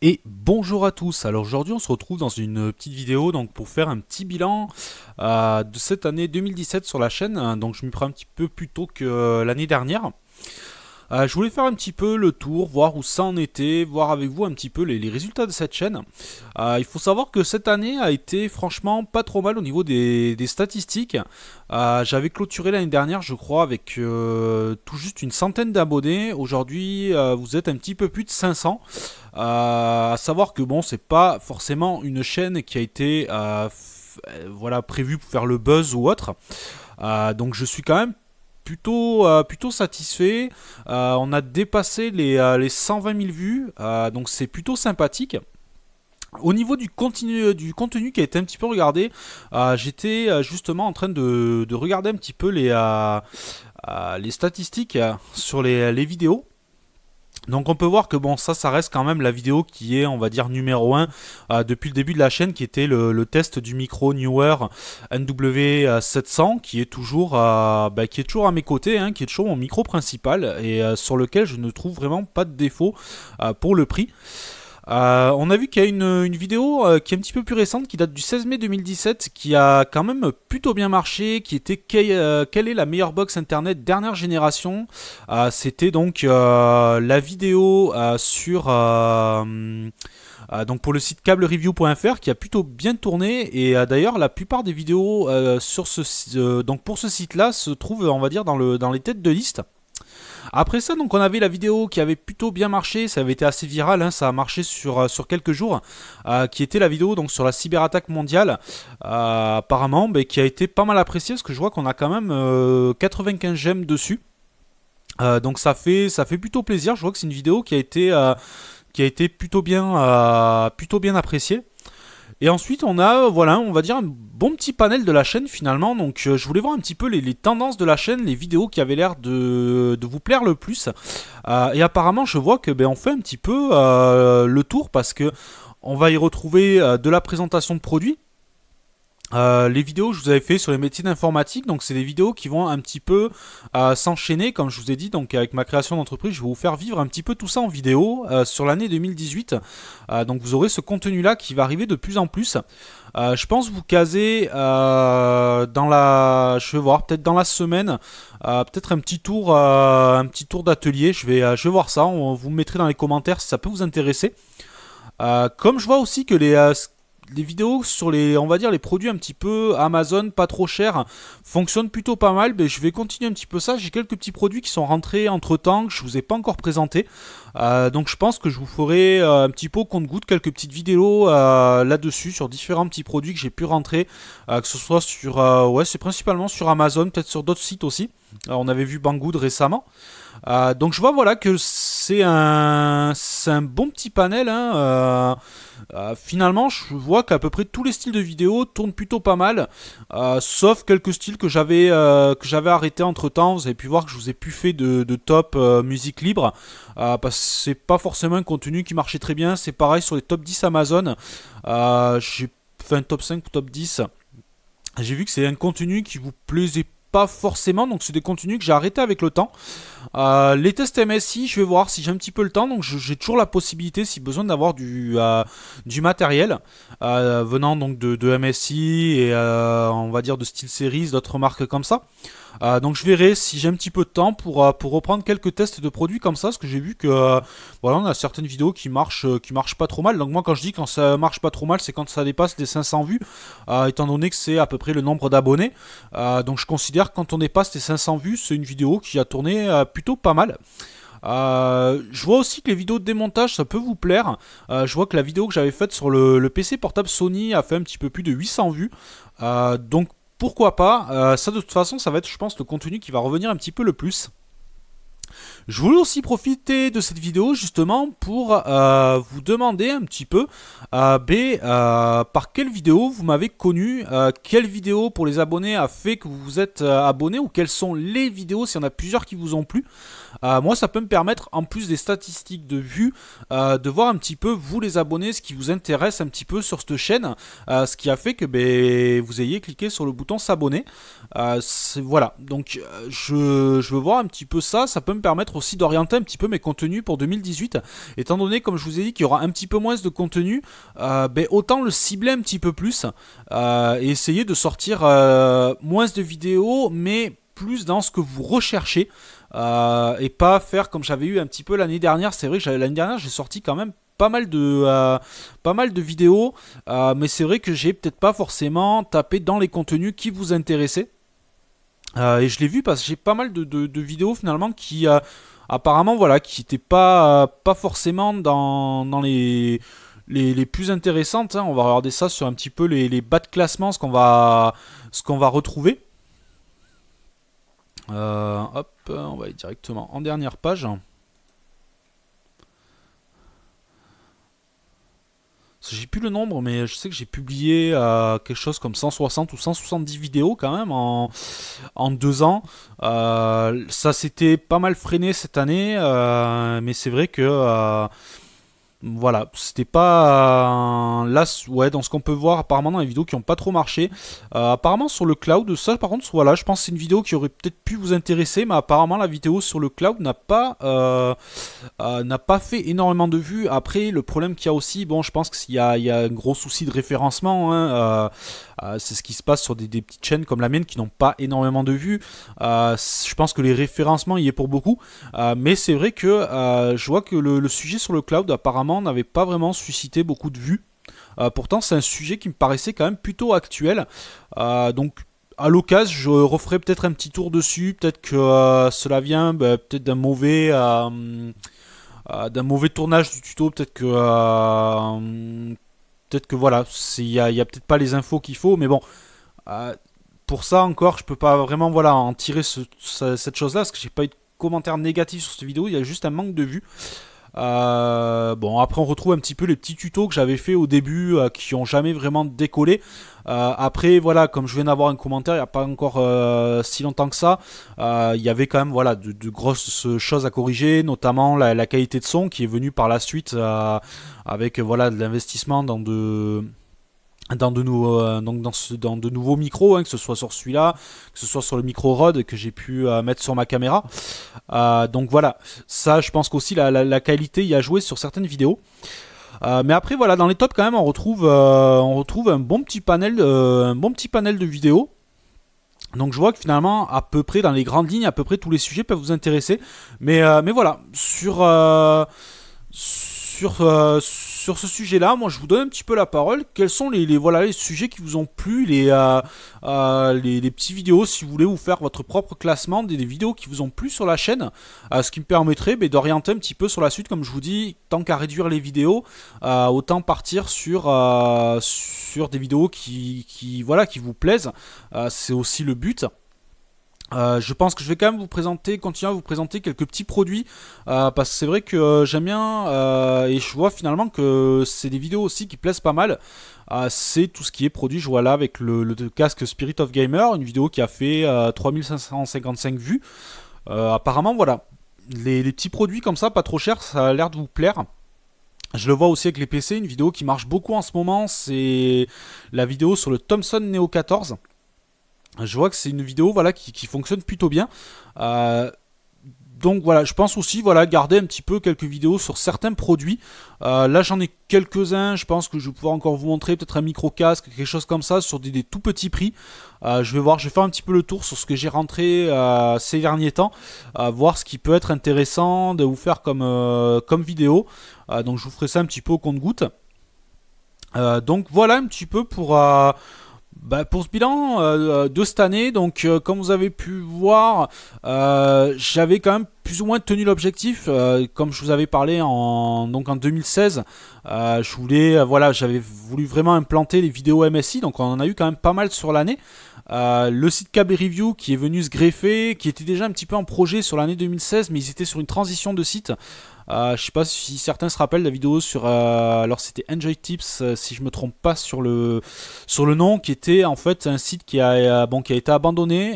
Et bonjour à tous. Alors aujourd'hui on se retrouve dans une petite vidéo donc pour faire un petit bilan de cette année 2017 sur la chaîne. Donc je m'y prends un petit peu plus tôt que l'année dernière. Je voulais faire un petit peu le tour, voir où ça en était, voir avec vous un petit peu les résultats de cette chaîne. Il faut savoir que cette année a été franchement pas trop mal au niveau des statistiques. J'avais clôturé l'année dernière, je crois, avec tout juste une centaine d'abonnés. Aujourd'hui, vous êtes un petit peu plus de 500. À savoir que bon, c'est pas forcément une chaîne qui a été voilà, prévue pour faire le buzz ou autre. Donc je suis quand même plutôt satisfait. On a dépassé les 120 000 vues, donc c'est plutôt sympathique. Au niveau du contenu qui a été un petit peu regardé, j'étais justement en train de regarder un petit peu les statistiques sur les vidéos. Donc on peut voir que bon, ça reste quand même la vidéo qui est, on va dire, numéro 1 depuis le début de la chaîne, qui était le test du micro Neewer NW700, qui est toujours à mes côtés, hein, qui est toujours mon micro principal et sur lequel je ne trouve vraiment pas de défaut pour le prix. On a vu qu'il y a une vidéo qui est un petit peu plus récente, qui date du 16 mai 2017, qui a quand même plutôt bien marché, qui était quelle est la meilleure box internet dernière génération. C'était donc la vidéo sur donc pour le site cablereview.fr, qui a plutôt bien tourné, et d'ailleurs la plupart des vidéos donc pour ce site là se trouvent, on va dire, dans les têtes de liste. Après ça, donc on avait la vidéo qui avait plutôt bien marché, ça avait été assez viral, hein, ça a marché sur quelques jours, qui était la vidéo donc sur la cyberattaque mondiale, apparemment, qui a été pas mal appréciée, parce que je vois qu'on a quand même 95 j'aime dessus. Donc ça fait plutôt plaisir. Je vois que c'est une vidéo qui a été plutôt bien appréciée. Et ensuite on a, voilà, on va dire un bon petit panel de la chaîne finalement. Donc je voulais voir un petit peu les tendances de la chaîne, les vidéos qui avaient l'air de vous plaire le plus. Et apparemment je vois que on fait un petit peu le tour, parce que on va y retrouver de la présentation de produits. Les vidéos que je vous avais fait sur les métiers d'informatique, donc c'est des vidéos qui vont un petit peu s'enchaîner, comme je vous ai dit. Donc avec ma création d'entreprise, je vais vous faire vivre un petit peu tout ça en vidéo sur l'année 2018. Donc vous aurez ce contenu là qui va arriver de plus en plus. Je pense vous caser je vais voir, peut-être dans la semaine, peut-être un petit tour d'atelier. Je vais voir ça. Vous me mettrez dans les commentaires si ça peut vous intéresser. Comme je vois aussi que les vidéos sur on va dire les produits un petit peu Amazon, pas trop chers, fonctionnent plutôt pas mal, je vais continuer un petit peu ça. J'ai quelques petits produits qui sont rentrés entre temps, que je vous ai pas encore présenté. Donc je pense que je vous ferai un petit peu au compte-goutte quelques petites vidéos là-dessus, sur différents petits produits que j'ai pu rentrer, que ce soit sur, ouais, c'est principalement sur Amazon, peut-être sur d'autres sites aussi. On avait vu Banggood récemment. Donc je vois, voilà, que c'est un bon petit panel, hein. Finalement je vois qu'à peu près tous les styles de vidéos tournent plutôt pas mal, sauf quelques styles que j'avais arrêté entre temps. Vous avez pu voir que je vous ai plus fait de top musique libre, parce que c'est pas forcément un contenu qui marchait très bien. C'est pareil sur les top 10 Amazon. J'ai fait un top 5 ou top 10. J'ai vu que c'est un contenu qui vous plaisait pas forcément, donc c'est des contenus que j'ai arrêté avec le temps. Les tests MSI, je vais voir si j'ai un petit peu le temps, donc j'ai toujours la possibilité, si besoin, d'avoir du matériel venant donc de MSI et on va dire de SteelSeries, d'autres marques comme ça. Donc je verrai si j'ai un petit peu de temps pour reprendre quelques tests de produits comme ça, parce que j'ai vu que voilà, on a certaines vidéos qui marchent pas trop mal. Donc moi, quand je dis quand ça marche pas trop mal, c'est quand ça dépasse les 500 vues, étant donné que c'est à peu près le nombre d'abonnés. Donc je considère que quand on dépasse les 500 vues, c'est une vidéo qui a tourné plutôt pas mal. Je vois aussi que les vidéos de démontage, ça peut vous plaire. Je vois que la vidéo que j'avais faite sur le PC portable Sony a fait un petit peu plus de 800 vues. Donc pourquoi pas. Ça, de toute façon, ça va être, je pense, le contenu qui va revenir un petit peu le plus. Je voulais aussi profiter de cette vidéo justement pour vous demander un petit peu par quelle vidéo vous m'avez connu, quelle vidéo pour les abonnés a fait que vous vous êtes abonné, ou quelles sont les vidéos, s'il y en a plusieurs qui vous ont plu. Moi, ça peut me permettre, en plus des statistiques de vues, de voir un petit peu, vous les abonnés, ce qui vous intéresse un petit peu sur cette chaîne, ce qui a fait que vous ayez cliqué sur le bouton s'abonner. Voilà, donc je veux voir un petit peu ça. Ça peut me me permettre aussi d'orienter un petit peu mes contenus pour 2018, étant donné, comme je vous ai dit, qu'il y aura un petit peu moins de contenu, autant le cibler un petit peu plus, et essayer de sortir moins de vidéos, mais plus dans ce que vous recherchez, et pas faire comme j'avais eu un petit peu l'année dernière. C'est vrai que l'année dernière j'ai sorti quand même pas mal de vidéos, mais c'est vrai que j'ai peut-être pas forcément tapé dans les contenus qui vous intéressaient, et je l'ai vu parce que j'ai pas mal de vidéos finalement qui apparemment voilà, qui n'étaient pas forcément dans les plus intéressantes, hein. On va regarder ça sur un petit peu les bas de classement, ce qu'on va retrouver. Hop, on va aller directement en dernière page. J'ai plus le nombre, mais je sais que j'ai publié quelque chose comme 160 ou 170 vidéos quand même en 2 ans. Ça s'était pas mal freiné cette année, mais c'est vrai que voilà, c'était pas là, ouais, dans ce qu'on peut voir apparemment dans les vidéos qui n'ont pas trop marché. Apparemment sur le cloud, ça par contre, voilà, je pense que c'est une vidéo qui aurait peut-être pu vous intéresser, mais apparemment la vidéo sur le cloud n'a pas fait énormément de vues. Après, le problème qu'il y a aussi, bon, je pense qu'il y a un gros souci de référencement, hein, c'est ce qui se passe sur des petites chaînes comme la mienne qui n'ont pas énormément de vues. Je pense que les référencements y est pour beaucoup, mais c'est vrai que je vois que le sujet sur le cloud apparemment n'avait pas vraiment suscité beaucoup de vues. Pourtant c'est un sujet qui me paraissait quand même plutôt actuel, donc à l'occasion je referai peut-être un petit tour dessus. Peut-être que cela vient peut-être d'un mauvais tournage du tuto, peut-être que voilà, il y a peut-être pas les infos qu'il faut, mais bon, pour ça encore, je peux pas vraiment voilà en tirer cette chose-là, parce que j'ai pas eu de commentaires négatifs sur cette vidéo, il y a juste un manque de vues. Bon, après on retrouve un petit peu les petits tutos que j'avais fait au début, qui ont jamais vraiment décollé. Après voilà, comme je viens d'avoir un commentaire il n'y a pas encore si longtemps que ça, il y avait quand même voilà de grosses choses à corriger, notamment la qualité de son qui est venue par la suite, avec voilà de l'investissement dans de nouveaux micros, hein, que ce soit sur celui-là, que ce soit sur le micro Rode que j'ai pu mettre sur ma caméra. Donc voilà, ça je pense qu'aussi la qualité y a joué sur certaines vidéos. Mais après voilà, dans les tops quand même on retrouve un bon petit panel de vidéos. Donc je vois que finalement à peu près dans les grandes lignes, à peu près tous les sujets peuvent vous intéresser. Mais voilà, sur ce sujet-là, moi je vous donne un petit peu la parole. Quels sont les sujets qui vous ont plu, les petits vidéos, si vous voulez vous faire votre propre classement des vidéos qui vous ont plu sur la chaîne, ce qui me permettrait d'orienter un petit peu sur la suite. Comme je vous dis, tant qu'à réduire les vidéos, autant partir sur des vidéos qui vous plaisent. C'est aussi le but. Je pense que je vais quand même continuer à vous présenter quelques petits produits, parce que c'est vrai que j'aime bien, et je vois finalement que c'est des vidéos aussi qui plaisent pas mal. C'est tout ce qui est produit. Je vois là avec le casque Spirit of Gamer, une vidéo qui a fait 3555 vues. Apparemment voilà, les petits produits comme ça, pas trop chers, ça a l'air de vous plaire. Je le vois aussi avec les PC, une vidéo qui marche beaucoup en ce moment, c'est la vidéo sur le Thomson Neo 14. Je vois que c'est une vidéo voilà, qui fonctionne plutôt bien. Donc voilà, je pense aussi voilà, garder un petit peu quelques vidéos sur certains produits. Là j'en ai quelques-uns, je pense que je vais pouvoir encore vous montrer peut-être un micro casque, quelque chose comme ça, sur des tout petits prix. Je vais faire un petit peu le tour sur ce que j'ai rentré ces derniers temps, voir ce qui peut être intéressant de vous faire comme vidéo. Donc je vous ferai ça un petit peu au compte-gouttes. Donc voilà un petit peu pour ce bilan de cette année. Donc comme vous avez pu voir, j'avais quand même plus ou moins tenu l'objectif, comme je vous avais parlé en 2016. J'avais voulu vraiment implanter les vidéos MSI, donc on en a eu quand même pas mal sur l'année. Le site Câble Review qui est venu se greffer, qui était déjà un petit peu en projet sur l'année 2016, mais ils étaient sur une transition de site. Je sais pas si certains se rappellent la vidéo sur alors c'était Enjoy Tips, si je me trompe pas sur le nom, qui était en fait un site qui a été abandonné.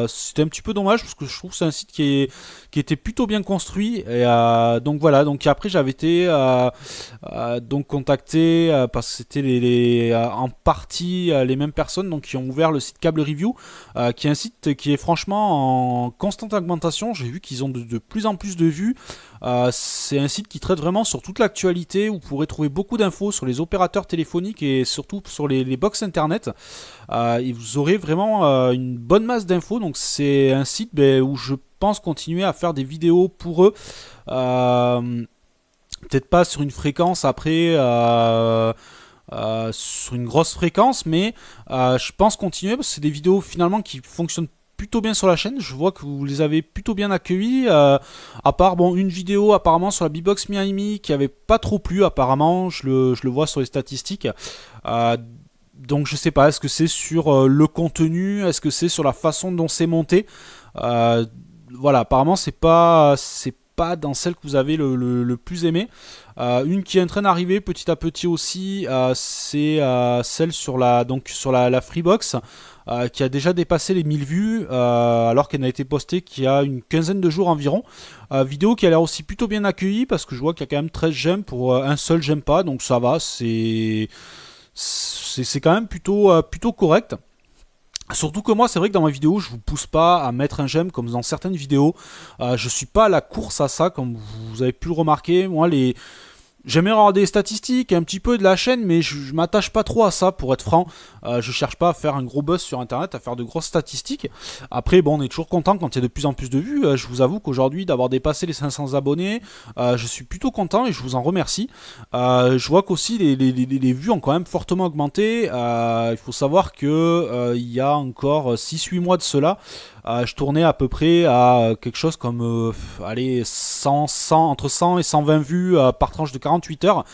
C'était un petit peu dommage parce que je trouve que c'est un site qui était plutôt bien construit, et donc voilà. Donc après j'avais été donc contacté parce que c'était en partie les mêmes personnes donc qui ont ouvert le site Câble Review, qui est un site qui est franchement en constante augmentation. J'ai vu qu'ils ont de plus en plus de vues. C'est un site qui traite vraiment sur toute l'actualité, où vous pourrez trouver beaucoup d'infos sur les opérateurs téléphoniques et surtout sur les box internet. Et vous aurez vraiment une bonne masse d'infos. Donc c'est un site où je pense continuer à faire des vidéos pour eux. Peut-être pas sur une fréquence après, sur une grosse fréquence, mais je pense continuer parce que c'est des vidéos finalement qui fonctionnent plutôt bien sur la chaîne. Je vois que vous les avez plutôt bien accueillis, à part une vidéo apparemment sur la B-Box Miami qui avait pas trop plu apparemment, je le vois sur les statistiques. Donc je sais pas, est-ce que c'est sur le contenu, est-ce que c'est sur la façon dont c'est monté. Voilà, apparemment c'est pas dans celle que vous avez le plus aimé. Une qui est en train d'arriver petit à petit aussi, c'est celle sur la Freebox, qui a déjà dépassé les 1000 vues, alors qu'elle n'a été postée qu'il y a une quinzaine de jours environ. Vidéo qui a l'air aussi plutôt bien accueillie, parce que je vois qu'il y a quand même 13 j'aime pour un seul j'aime pas, donc ça va, c'est quand même plutôt correct. Surtout que moi, c'est vrai que dans ma vidéo, je vous pousse pas à mettre un j'aime comme dans certaines vidéos. Je suis pas à la course à ça, comme vous avez pu le remarquer. Moi, j'aime bien regarder des statistiques, un petit peu de la chaîne, mais je m'attache pas trop à ça, pour être franc. Je cherche pas à faire un gros buzz sur internet, à faire de grosses statistiques. Après, bon, on est toujours content quand il y a de plus en plus de vues. Je vous avoue qu'aujourd'hui, d'avoir dépassé les 500 abonnés, je suis plutôt content et je vous en remercie. Je vois qu'aussi les vues ont quand même fortement augmenté. Il faut savoir que il y a encore 6-8 mois de cela, je tournais à peu près à quelque chose comme allez, 100, entre 100 et 120 vues par tranche de 48 heures.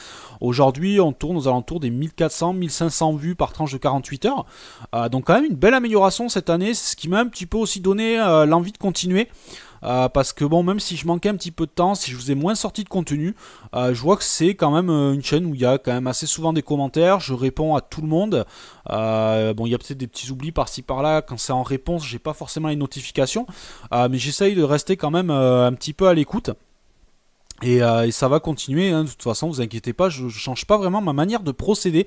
Aujourd'hui, on tourne aux alentours des 1400-1500 vues par tranche de 48 heures. Donc quand même une belle amélioration cette année, ce qui m'a un petit peu aussi donné l'envie de continuer. Parce que bon, même si je manquais un petit peu de temps, si je vous ai moins sorti de contenu, je vois que c'est quand même une chaîne où il y a quand même assez souvent des commentaires, je réponds à tout le monde. Bon, il y a peut-être des petits oublis par-ci par-là, quand c'est en réponse, j'ai pas forcément les notifications, mais j'essaye de rester quand même un petit peu à l'écoute. Et ça va continuer, hein. De toute façon, vous inquiétez pas, je change pas vraiment ma manière de procéder.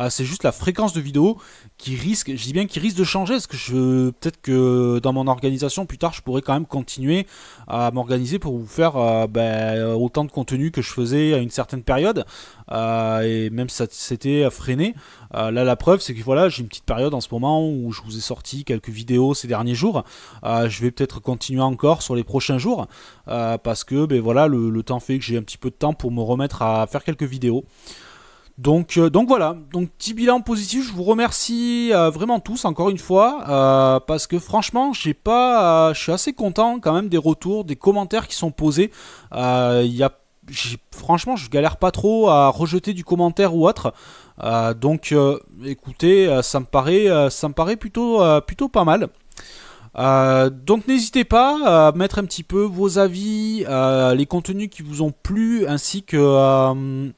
C'est juste la fréquence de vidéo qui risque, je dis bien qui risque de changer, parce que peut-être que dans mon organisation plus tard, je pourrais quand même continuer à m'organiser pour vous faire autant de contenu que je faisais à une certaine période. Et même si ça s'était freiné, là la preuve c'est que voilà, j'ai une petite période en ce moment où je vous ai sorti quelques vidéos ces derniers jours. Je vais peut-être continuer encore sur les prochains jours, parce que voilà, le temps fait que j'ai un petit peu de temps pour me remettre à faire quelques vidéos. Donc voilà, donc petit bilan positif, je vous remercie vraiment tous encore une fois, parce que franchement je suis assez content quand même des retours, des commentaires qui sont posés. Franchement je galère pas trop à rejeter du commentaire ou autre, écoutez, ça me paraît plutôt pas mal. Donc n'hésitez pas à mettre un petit peu vos avis, les contenus qui vous ont plu, ainsi que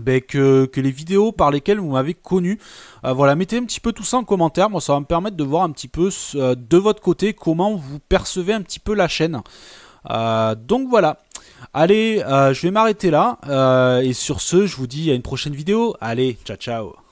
les vidéos par lesquelles vous m'avez connu. Voilà, mettez un petit peu tout ça en commentaire, moi ça va me permettre de voir un petit peu de votre côté comment vous percevez un petit peu la chaîne. Donc voilà, allez, je vais m'arrêter là, et sur ce je vous dis à une prochaine vidéo. Allez, ciao ciao.